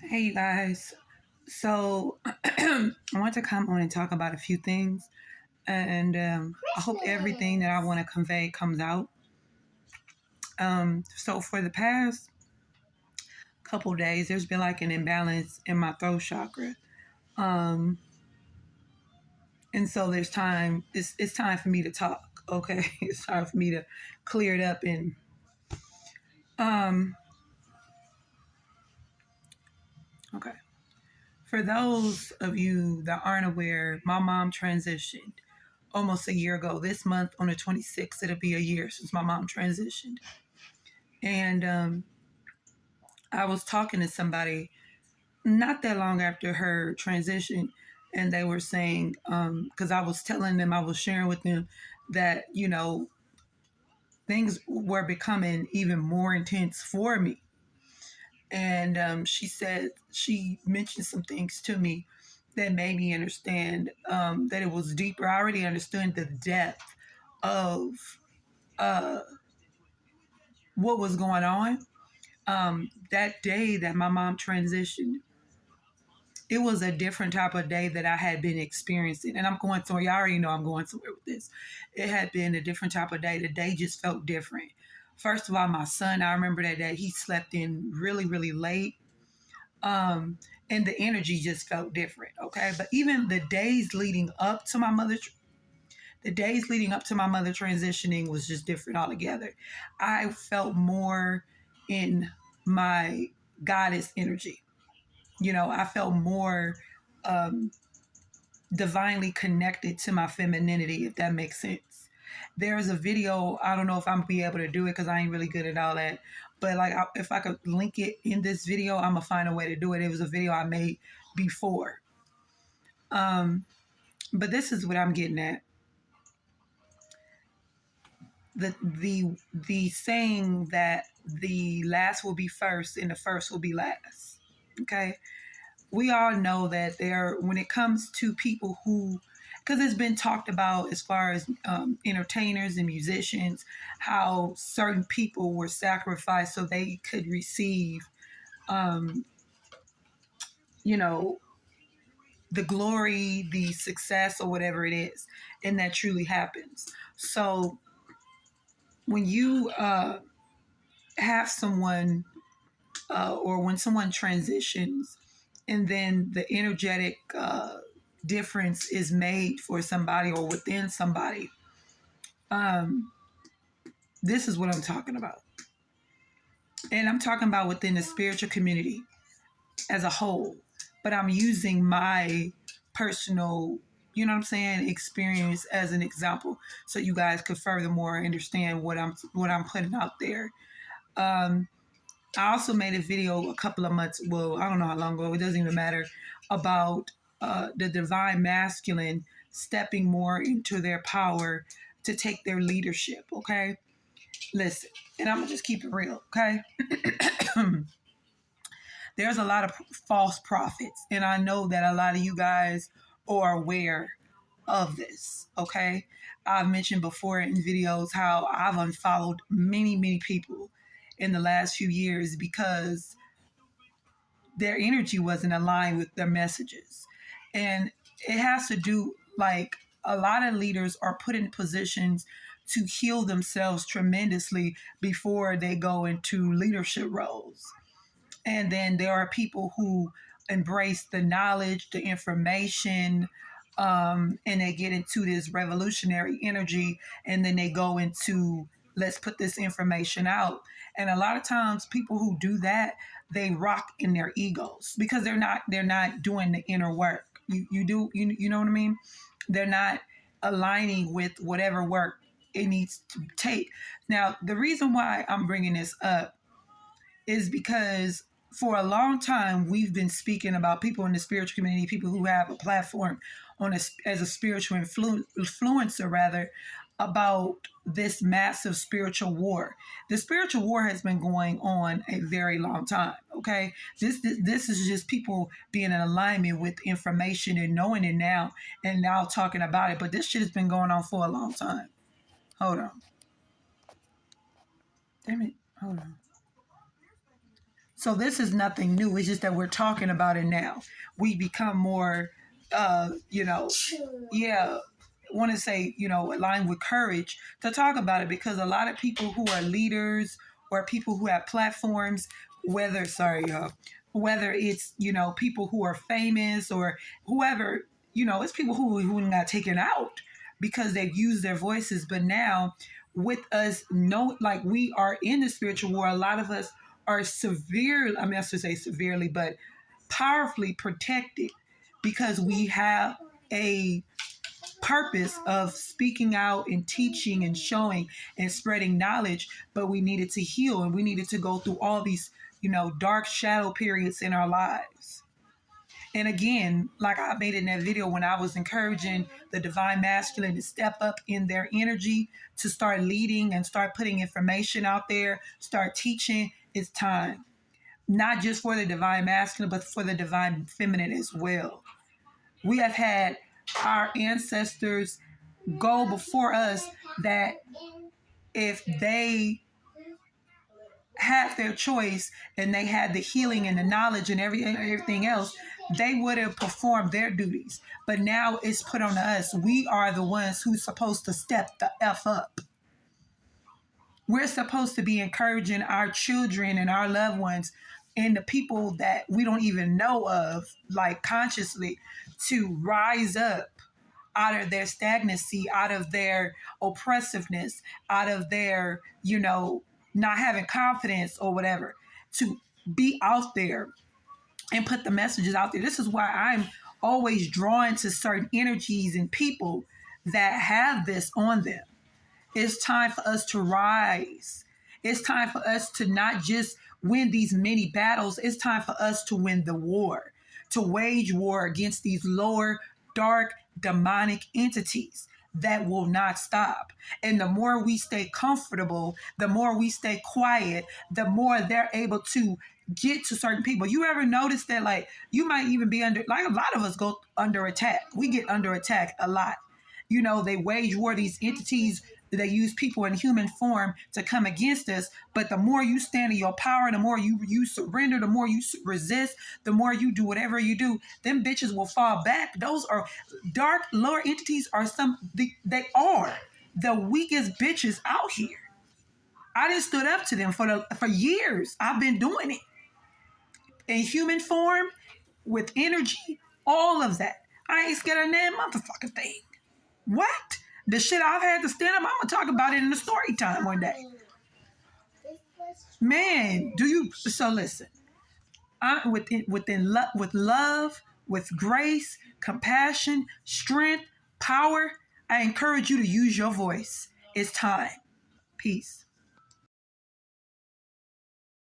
Hey, you guys. So, I want to come on and talk about a few things, and I hope everything that I want to convey comes out. So, for the past couple days, there's been like an imbalance in my throat chakra, um, and so there's time. It's time for me to talk. Okay, it's time for me to clear it up and um. Okay, for those of you that aren't aware, my mom transitioned almost a year ago. This month on the 26th, it'll be a year since my mom transitioned. And I was talking to somebody not that long after her transition, and they were saying, because I was telling them, I was sharing with them that, things were becoming even more intense for me. And she mentioned some things to me that made me understand that it was deeper. I already understood the depth of uh, what was going on. That day that my mom transitioned, it was a different type of day that I had been experiencing. And I'm going somewhere, you already know I'm going somewhere with this. It had been a different type of day. The day just felt different. First of all, my son, I remember that day, he slept in really, really late. Um, and the energy just felt different. Okay. But even the days leading up to my mother transitioning was just different altogether. I felt more in my goddess energy. I felt more um, divinely connected to my femininity, if that makes sense. There's a video, I don't know if I'm gonna be able to do it because I ain't really good at all that. But like, if I could link it in this video, I'm gonna find a way to do it. It was a video I made before. Um, but this is what I'm getting at. The saying that the last will be first and the first will be last. Okay, we all know that when it comes to people who, because it's been talked about as far as entertainers and musicians, how certain people were sacrificed so they could receive, um, you know, the glory, the success, or whatever it is, and that truly happens. So when you have someone, or when someone transitions, and then the energetic difference is made for somebody or within somebody, um, this is what I'm talking about. And I'm talking about within the spiritual community as a whole. But I'm using my personal, experience as an example, so you guys could furthermore understand what I'm putting out there. Um, I also made a video a couple of months, well, I don't know how long ago, it doesn't even matter, about the divine masculine stepping more into their power to take their leadership, okay? Listen, and I'm going to just keep it real, okay? There's a lot of false prophets, and I know that a lot of you guys are aware of this, okay? I've mentioned before in videos how I've unfollowed many, many people in the last few years because their energy wasn't aligned with their messages. And it has to do, like, a lot of leaders are put in positions to heal themselves tremendously before they go into leadership roles. And then there are people who embrace the knowledge, the information, and they get into this revolutionary energy, and then they go into, let's put this information out. And a lot of times people who do that, they rock in their egos because they're not doing the inner work. You know what I mean? They're not aligning with whatever work it needs to take. Now, the reason why I'm bringing this up is because for a long time we've been speaking about people in the spiritual community, people who have a platform as a spiritual influencer, rather, about this massive spiritual war. The spiritual war has been going on a very long time. Okay, this is just people being in alignment with information and knowing it now, and now talking about it. But this shit has been going on for a long time. Hold on, damn it, hold on. So this is nothing new. It's just that we're talking about it now. We become more, you know, yeah, want to say, aligned with courage to talk about it, because a lot of people who are leaders or people who have platforms, whether it's, people who are famous or whoever, it's people who got taken out because they've used their voices. But now with us, like we are in the spiritual war, a lot of us are I should say severely, but powerfully protected because we have a purpose of speaking out and teaching and showing and spreading knowledge. But we needed to heal, and we needed to go through all these, dark shadow periods in our lives. And again, like I made in that video when I was encouraging the divine masculine to step up in their energy, to start leading and start putting information out there, start teaching, it's time. Not just for the divine masculine, but for the divine feminine as well. We have had our ancestors go before us that if they had their choice and they had the healing and the knowledge and everything else, they would have performed their duties. But now it's put on us. We are the ones who's supposed to step the F up. We're supposed to be encouraging our children and our loved ones and the people that we don't even know of, like consciously, to rise up out of their stagnancy, out of their oppressiveness, out of their, not having confidence or whatever, to be out there and put the messages out there. This is why I'm always drawn to certain energies and people that have this on them. It's time for us to rise. It's time for us to not just win these many battles. It's time for us to win the war, to wage war against these lower, dark, demonic entities that will not stop. And the more we stay comfortable, the more we stay quiet, the more they're able to get to certain people. You ever notice that, like, you might even be under, like a lot of us go under attack. We get under attack a lot. They wage war, these entities, they use people in human form to come against us. But the more you stand in your power, the more you surrender, the more you resist, the more you do whatever you do, them bitches will fall back. Those are dark, lower entities they are the weakest bitches out here. I done stood up to them for years. I've been doing it. In human form, with energy, all of that. I ain't scared of that motherfucking thing. What? The shit I've had to stand up, I'm gonna talk about it in the story time one day. Man, so listen. With love, with grace, compassion, strength, power, I encourage you to use your voice. It's time. Peace.